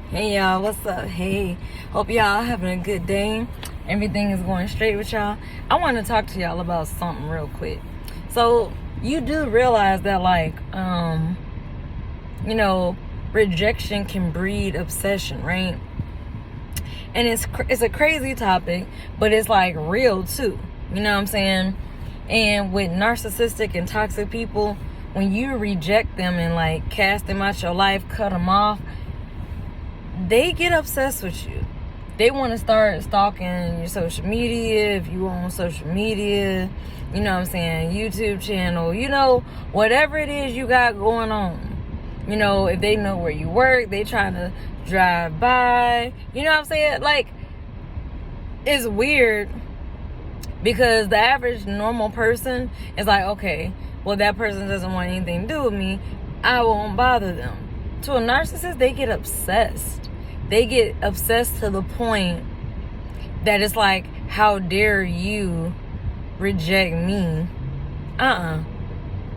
Hey y'all, what's up? Hey, hope y'all having a good day. Everything is going straight with y'all. I want to talk to y'all about something real quick. So you do realize that rejection can breed obsession, right? And it's a crazy topic, but it's like real too. You know what I'm saying? And with narcissistic and toxic people, when you reject them and like cast them out your life, cut them off, they get obsessed with you. They want to start stalking your social media, if you on social media, you know what I'm saying, YouTube channel, whatever it is you got going on. If they know where you work, they trying to drive by, you know what I'm saying? Like, it's weird because the average normal person is like, okay, well, that person doesn't want anything to do with me, I won't bother them. To a narcissist, they get obsessed. They get obsessed to the point that it's like, how dare you reject me?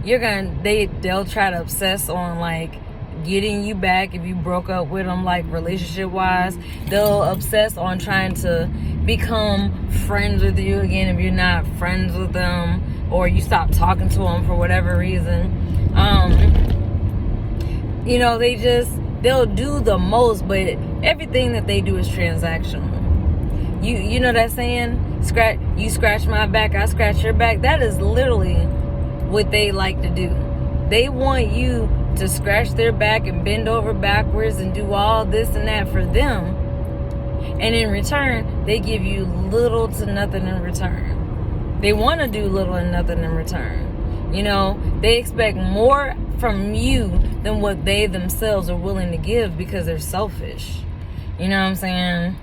They'll try to obsess on like getting you back if you broke up with them, like relationship wise. They'll obsess on trying to become friends with you again if you're not friends with them, or you stop talking to them for whatever reason. They'll do the most, but everything that they do is transactional. You know that saying, you scratch my back, I scratch your back? That is literally what they like to do. They want you to scratch their back and bend over backwards and do all this and that for them. And in return, they give you little to nothing in return. They want to do little and nothing in return. They expect more from you than what they themselves are willing to give because they're selfish. You know what I'm saying?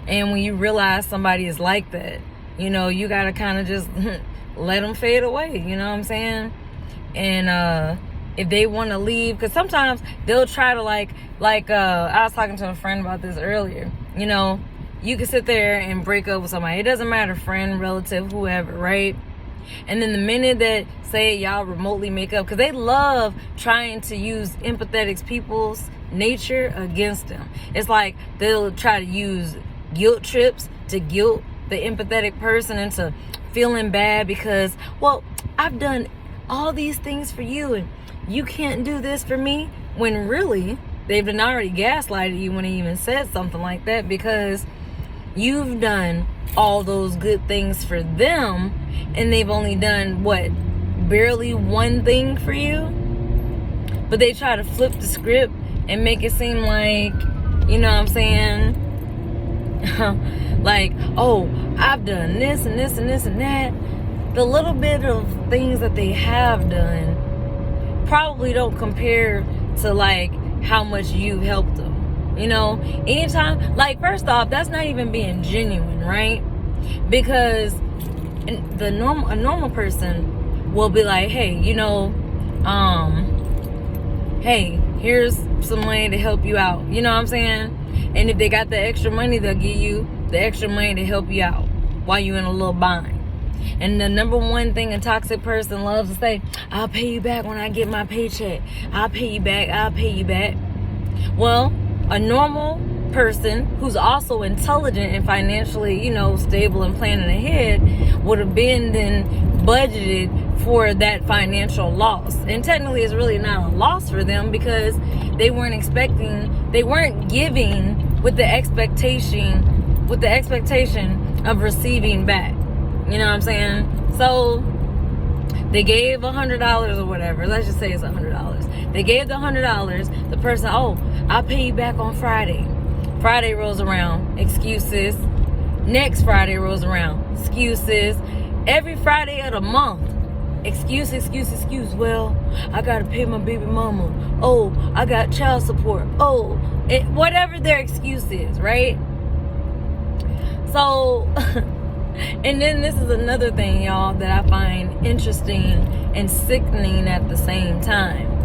And when you realize somebody is like that, you got to kind of just let them fade away. You know what I'm saying? And if they want to leave, because sometimes they'll try to I was talking to a friend about this earlier. You can sit there and break up with somebody. It doesn't matter, friend, relative, whoever, right? And then the minute that, say, y'all remotely make up, because they love trying to use empathetic people's nature against them. It's like they'll try to use guilt trips to guilt the empathetic person into feeling bad because, well, I've done all these things for you and you can't do this for me, when really they've been already gaslighted you when they even said something like that, because you've done all those good things for them and they've only done barely one thing for you. But they try to flip the script and make it seem like, you know what I'm saying, like, oh, I've done this and this and this and that. The little bit of things that they have done probably don't compare to like how much you helped them. Anytime, like, first off, that's not even being genuine, right? Because a normal person will be like, hey, hey, here's some money to help you out. You know what I'm saying? And if they got the extra money, they'll give you the extra money to help you out while you're in a little bind. And the number one thing a toxic person loves to say, I'll pay you back when I get my paycheck. I'll pay you back. I'll pay you back. Well, a normal person who's also intelligent and financially, stable and planning ahead would have been then budgeted for that financial loss. And technically it's really not a loss for them because they weren't giving with the expectation of receiving back. You know what I'm saying? So they gave $100 or whatever. Let's just say it's $100. They gave the $100. The person, I'll pay you back on Friday. Friday rolls around, excuses. Next Friday rolls around, excuses. Every Friday of the month, excuse. Well, I gotta pay my baby mama. Oh, I got child support. Oh, whatever their excuse is, right? So, and then this is another thing, y'all, that I find interesting and sickening at the same time.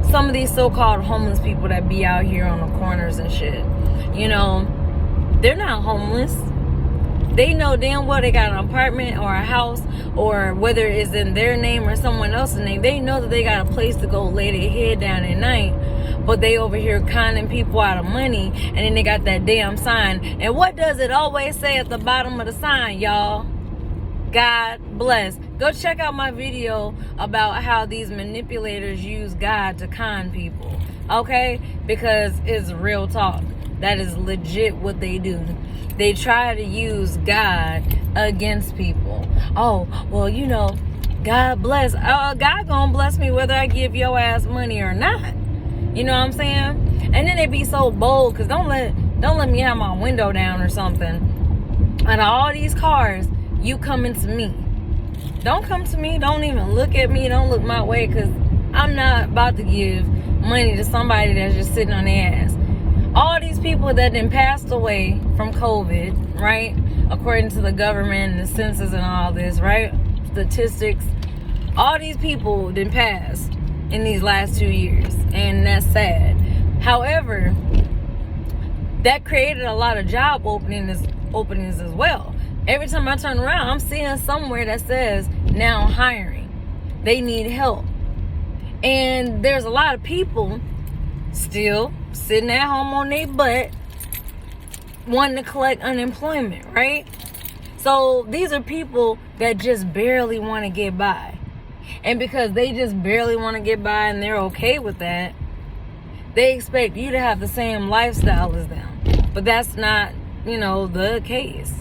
Some of these so-called homeless people that be out here on the corners and shit, they're not homeless. They know damn well they got an apartment or a house, or whether it's in their name or someone else's name, they know that they got a place to go lay their head down at night. but they over here conning people out of money, and then they got that damn sign. And what does it always say at the bottom of the sign, y'all? God bless. Go check out my video about how these manipulators use God to con people, okay? Because it's real talk. That is legit what they do. They try to use God against people. Oh, well, you know, God bless. God gonna bless me whether I give your ass money or not. You know what I'm saying? And then they be so bold, because don't let me have my window down or something. Out of all these cars, you coming to me. Don't come to me. Don't even look at me. Don't look my way, because I'm not about to give money to somebody that's just sitting on their ass. All these people that then passed away from COVID, right? According to the government and the census and all this, right? Statistics. All these people then passed in these last 2 years. And that's sad. However, that created a lot of job openings as well. Every time I turn around, I'm seeing somewhere that says now hiring. They need help. And there's a lot of people still sitting at home on their butt wanting to collect unemployment, right? So these are people that just barely want to get by. And because they just barely want to get by and they're okay with that, they expect you to have the same lifestyle as them. But that's not, the case.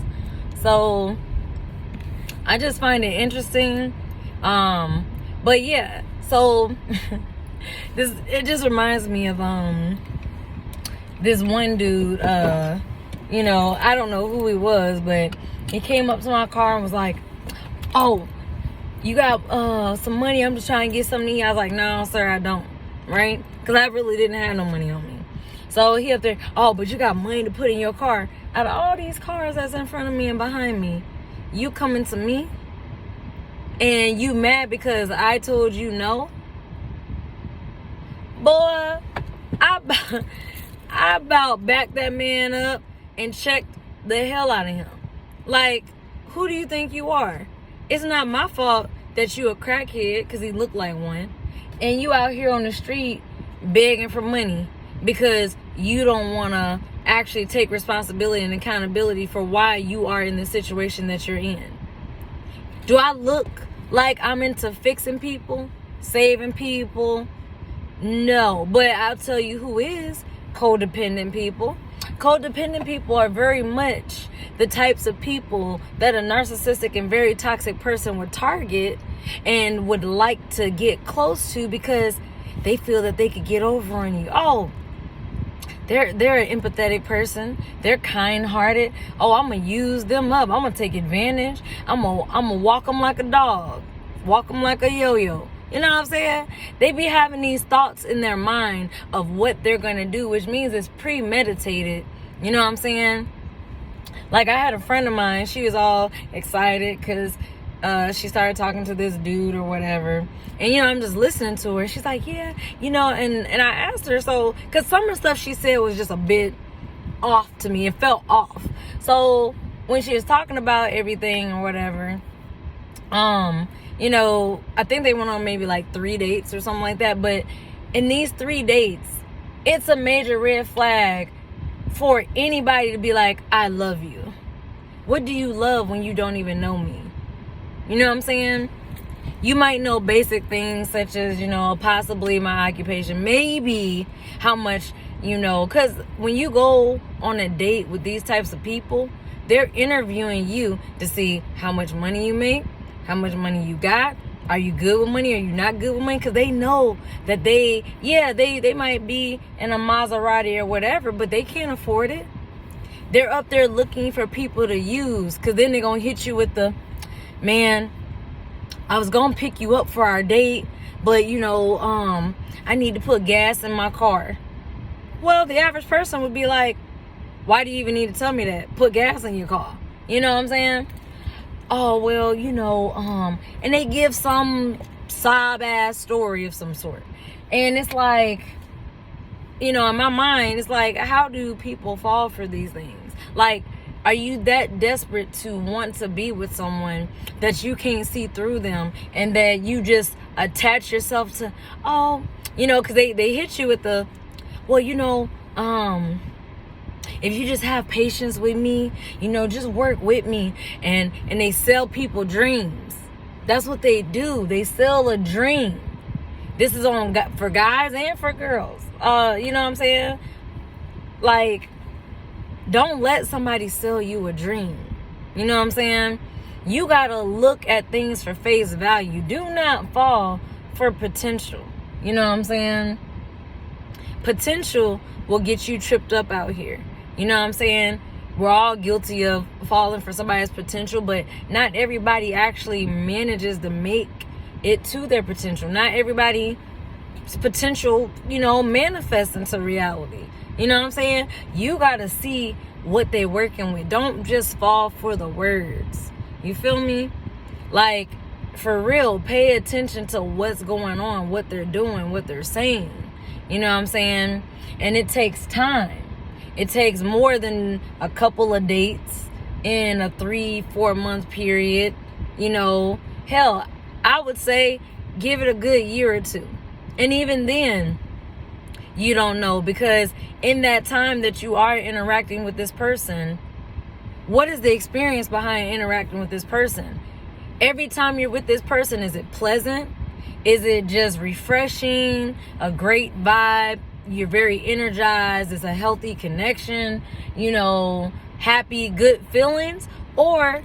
So I just find it interesting. But yeah, so it just reminds me of this one dude, I don't know who he was, but he came up to my car and was like, oh, you got some money? I'm just trying to get something to eat. I was like, no, sir, I don't, right? Because I really didn't have no money on me. So he up there, oh, but you got money to put in your car. Out of all these cars that's in front of me and behind me, you coming to me? And you mad because I told you no? Boy, I about backed that man up and checked the hell out of him. Like, who do you think you are? It's not my fault that you a crackhead, because he looked like one, and you out here on the street begging for money because you don't want to actually take responsibility and accountability for why you are in the situation that you're in. Do I look like I'm into fixing people, saving people? No, but I'll tell you who is. Codependent people. Codependent people are very much the types of people that a narcissistic and very toxic person would target and would like to get close to because they feel that they could get over on you. Oh, they're an empathetic person. They're kind-hearted. Oh, I'm going to use them up. I'm going to take advantage. I'm going to walk them like a dog. Walk them like a yo-yo. You know what I'm saying? They be having these thoughts in their mind of what they're going to do, which means it's premeditated. You know what I'm saying? Like, I had a friend of mine. She was all excited because she started talking to this dude or whatever. And, I'm just listening to her. She's like, yeah, and I asked her, so, because some of the stuff she said was just a bit off to me. It felt off. So, when she was talking about everything or whatever, I think they went on maybe like 3 dates or something like that. But in these 3 dates, it's a major red flag for anybody to be like, I love you. What do you love when you don't even know me? You know what I'm saying? You might know basic things such as, possibly my occupation, maybe how much, because when you go on a date with these types of people, they're interviewing you to see how much money you make, how much money you got. Are you good with money? Are you not good with money? Because they know that they might be in a Maserati or whatever, but they can't afford it. They're up there looking for people to use, because then they're going to hit you with the, man, I was going to pick you up for our date, but, I need to put gas in my car. Well, the average person would be like, why do you even need to tell me that? Put gas in your car. You know what I'm saying? Oh, well, and they give some sob-ass story of some sort. And it's like, in my mind, it's like, how do people fall for these things? Like, are you that desperate to want to be with someone that you can't see through them and that you just attach yourself to, because they hit you with the, well, if you just have patience with me, just work with me. And they sell people dreams. That's what they do. They sell a dream. This is for guys and for girls. You know what I'm saying? Like, don't let somebody sell you a dream. You know what I'm saying? You gotta look at things for face value. Do not fall for potential. You know what I'm saying? Potential will get you tripped up out here. You know what I'm saying? We're all guilty of falling for somebody's potential, but not everybody actually manages to make it to their potential. Not everybody's potential, manifests into reality. You know what I'm saying? You gotta see what they're working with. Don't just fall for the words. You feel me? Like, for real, pay attention to what's going on, what they're doing, what they're saying. You know what I'm saying? And it takes time. It takes more than a couple of dates in a 3-4 month period. Hell, I would say give it a good year or two. And even then, you don't know, because in that time that you are interacting with this person, what is the experience behind interacting with this person? Every time you're with this person, is it pleasant? Is it just refreshing, a great vibe? You're very energized. It's a healthy connection, happy, good feelings? Or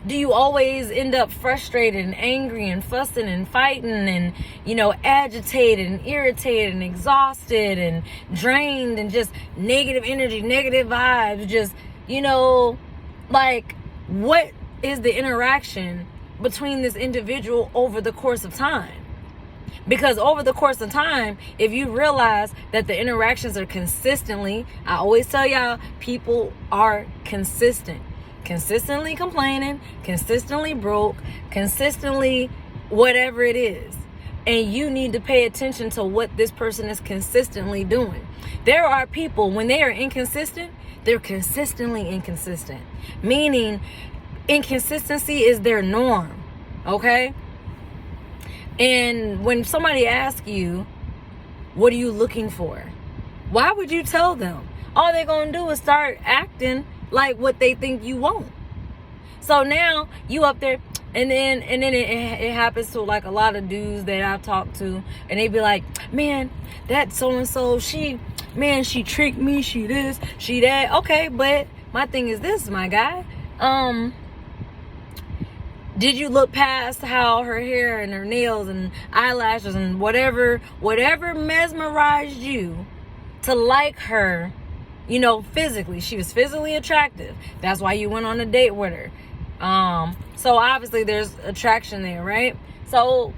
do you always end up frustrated and angry and fussing and fighting and, agitated and irritated and exhausted and drained and just negative energy, negative vibes? Just, like, what is the interaction between this individual over the course of time? Because over the course of time, if you realize that the interactions are consistently, I always tell y'all, people are consistent. Consistently complaining, consistently broke, consistently whatever it is. And you need to pay attention to what this person is consistently doing. There are people, when they are inconsistent, they're consistently inconsistent. Meaning, inconsistency is their norm. Okay? And when somebody asks you, what are you looking for? Why would you tell them? All they're going to do is start acting like what they think you want. So now you up there, and then it happens to like a lot of dudes that I've talked to, and they be like, man, that so-and-so, she tricked me, she this, she that. Okay, but my thing is this, my guy. Did you look past how her hair and her nails and eyelashes and whatever mesmerized you to like her, physically? She was physically attractive. That's why you went on a date with her. So obviously there's attraction there, right? So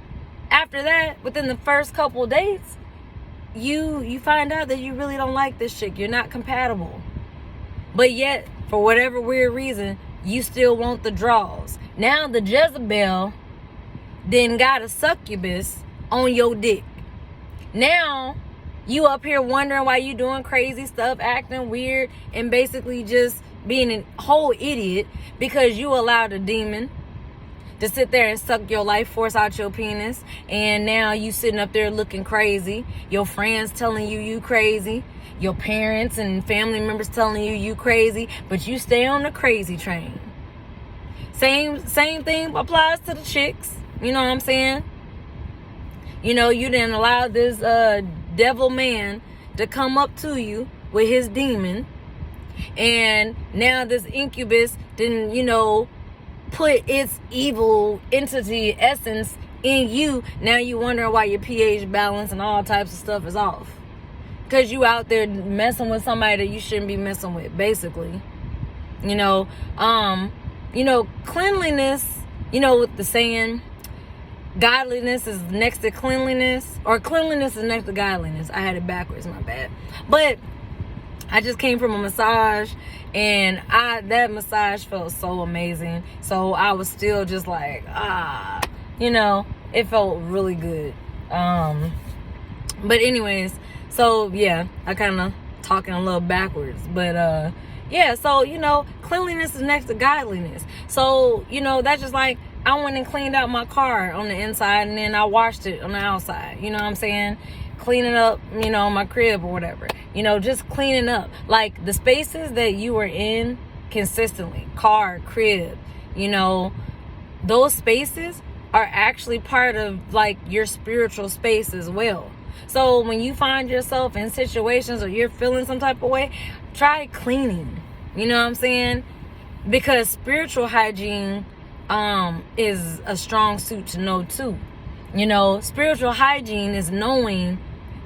after that, within the first couple of dates, you find out that you really don't like this chick. You're not compatible. But yet, for whatever weird reason, you still want the draws. Now the Jezebel then got a succubus on your dick. Now you up here wondering why you doing crazy stuff, acting weird, and basically just being a whole idiot because you allowed a demon to sit there and suck your life force out your penis. And now you sitting up there looking crazy. Your friends telling you crazy. Your parents and family members telling you crazy. But you stay on the crazy train. Same thing applies to the chicks. You know what I'm saying? You didn't allow this devil man to come up to you with his demon. And now this incubus didn't, put its evil entity essence in you. Now you wondering why your pH balance and all types of stuff is off. Because you out there messing with somebody that you shouldn't be messing with, basically. Cleanliness, with the saying, godliness is next to cleanliness, or cleanliness is next to godliness. I had it backwards, my bad. But I just came from a massage, and that massage felt so amazing. So I was still just like, it felt really good. But anyways, so yeah, I kind of talking a little backwards, but yeah, so cleanliness is next to godliness. So that's just like, I went and cleaned out my car on the inside, and then I washed it on the outside. You know what I'm saying? cleaning up, my crib or whatever. Just cleaning up. Like the spaces that you are in consistently, car, crib, those spaces are actually part of like your spiritual space as well. So when you find yourself in situations or you're feeling some type of way, try cleaning. You know what I'm saying? Because spiritual hygiene is a strong suit to know too. Spiritual hygiene is knowing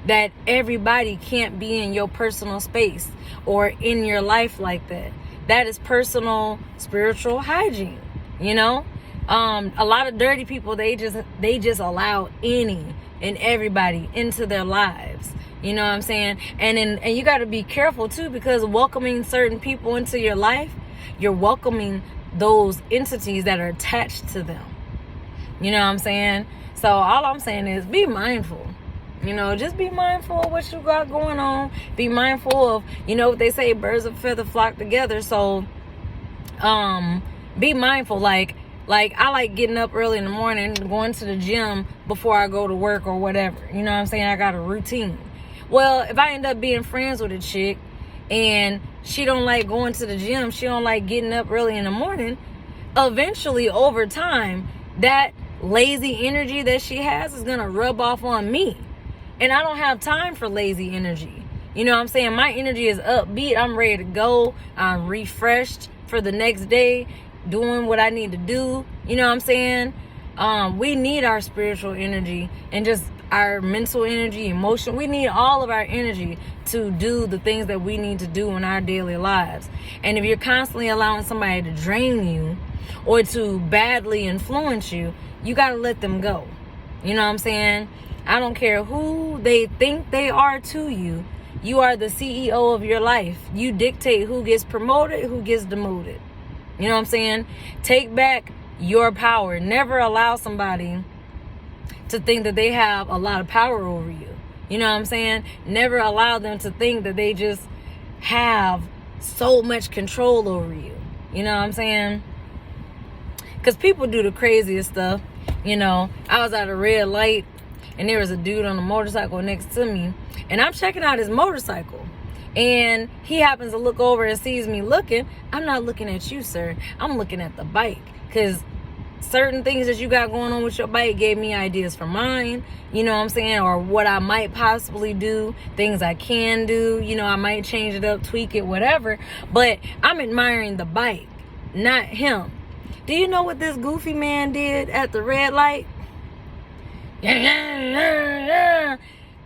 that everybody can't be in your personal space or in your life like that. That is personal spiritual hygiene. A lot of dirty people, they just allow any and everybody into their lives. You know what I'm saying? And you got to be careful too, because welcoming certain people into your life, you're welcoming those entities that are attached to them. You know what I'm saying? So all I'm saying is be mindful. Just be mindful of what you got going on. Be mindful of, what they say, birds of a feather flock together. So be mindful. Like I like getting up early in the morning, going to the gym before I go to work or whatever. You know what I'm saying? I got a routine. Well, if I end up being friends with a chick and she don't like going to the gym, she don't like getting up early in the morning, eventually over time, that lazy energy that she has is going to rub off on me. And I don't have time for lazy energy. You know what I'm saying? My energy is upbeat. I'm ready to go. I'm refreshed for the next day, doing what I need to do. You know what I'm saying? We need our spiritual energy and just our mental energy, emotion. We need all of our energy to do the things that we need to do in our daily lives. And if you're constantly allowing somebody to drain you or to badly influence you, you got to let them go. You know what I'm saying? I don't care who they think they are to you. You are the CEO of your life. You dictate who gets promoted, who gets demoted. You know what I'm saying? Take back your power. Never allow somebody to think that they have a lot of power over you. You know what I'm saying? Never allow them to think that they just have so much control over you. You know what I'm saying? Because people do the craziest stuff. I was at a red light and there was a dude on a motorcycle next to me, and I'm checking out his motorcycle, and he happens to look over and sees me looking. I'm not looking at you, sir. I'm looking at the bike, because certain things that you got going on with your bike gave me ideas for mine, you know what I'm saying, or what I might possibly do, things I can do, I might change it up, tweak it, whatever, but I'm admiring the bike, not him. Do you know what this goofy man did at the red light?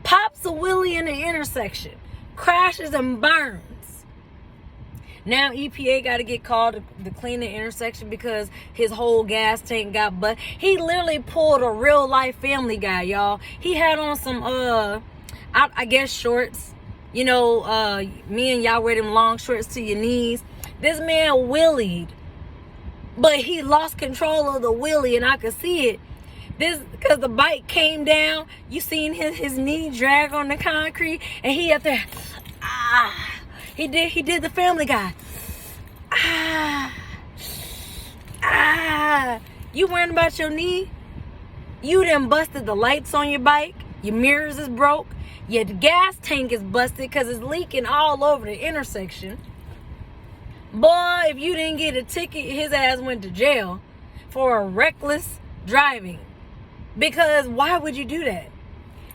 Pops a wheelie in the intersection, crashes and burns. Now EPA got to get called to clean the intersection because his whole gas tank got but he literally pulled a real life Family Guy, y'all. He had on some I guess shorts. Me and y'all wear them long shorts to your knees. This man wheelied, but he lost control of the wheelie, and I could see it. Because the bike came down, you seen his knee drag on the concrete, and he up there, he did the Family Guy. You worrying about your knee? You done busted the lights on your bike, your mirrors is broke, your gas tank is busted because it's leaking all over the intersection. Boy, if you didn't get a ticket, his ass went to jail for a reckless driving. Because why would you do that?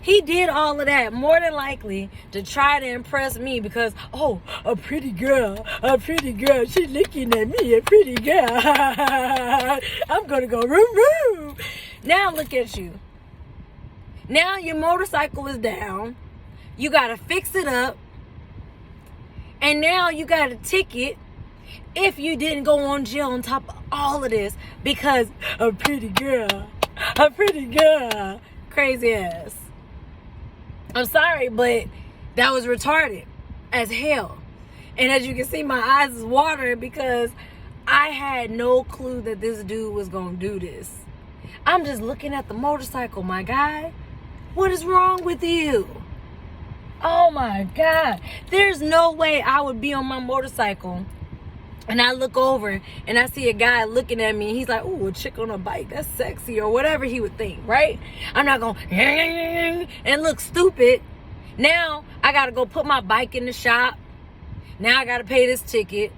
He did all of that more than likely to try to impress me because, a pretty girl, she looking at me, a pretty girl. I'm going to go room. Now look at you. Now your motorcycle is down. You got to fix it up. And now you got a ticket if you didn't go on jail on top of all of this because a pretty girl. Crazy ass. I'm sorry, but that was retarded as hell. And as you can see, my eyes is watering because I had no clue that this dude was going to do this. I'm just looking at the motorcycle, my guy. What is wrong with you? Oh my God. There's no way I would be on my motorcycle and I look over and I see a guy looking at me and he's like, ooh, a chick on a bike, that's sexy, or whatever he would think, right? I'm not going and look stupid Now I gotta go put my bike in the shop. Now I gotta pay this ticket.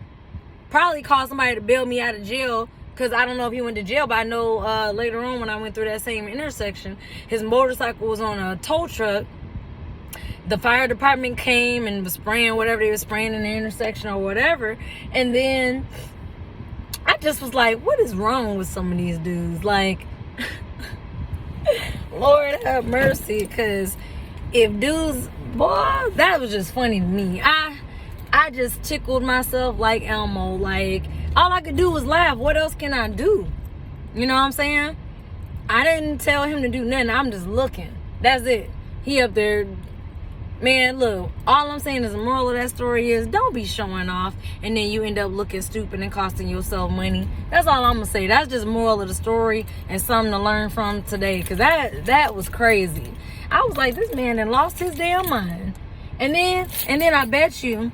Probably call somebody to bail me out of jail, because I don't know if he went to jail, but I know later on when I went through that same intersection, his motorcycle was on a tow truck. The fire department came and was spraying whatever they were spraying in the intersection or whatever. And then I just was like, what is wrong with some of these dudes? Like, Lord have mercy. Because if dudes, boy, that was just funny to me. I just tickled myself like Elmo. Like, all I could do was laugh. What else can I do? You know what I'm saying? I didn't tell him to do nothing. I'm just looking. That's it. He up there. Man, look, all I'm saying is the moral of that story is don't be showing off and then you end up looking stupid and costing yourself money. That's all I'm going to say. That's just moral of the story and something to learn from today, because that was crazy. I was like, this man done lost his damn mind. And then I bet you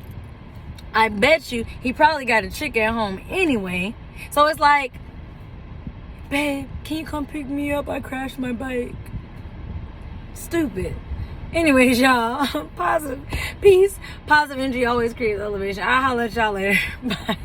he probably got a chick at home anyway. So it's like, babe, can you come pick me up? I crashed my bike. Stupid. Anyways, y'all, positive peace, positive energy always creates elevation. I'll holler at y'all later. Bye.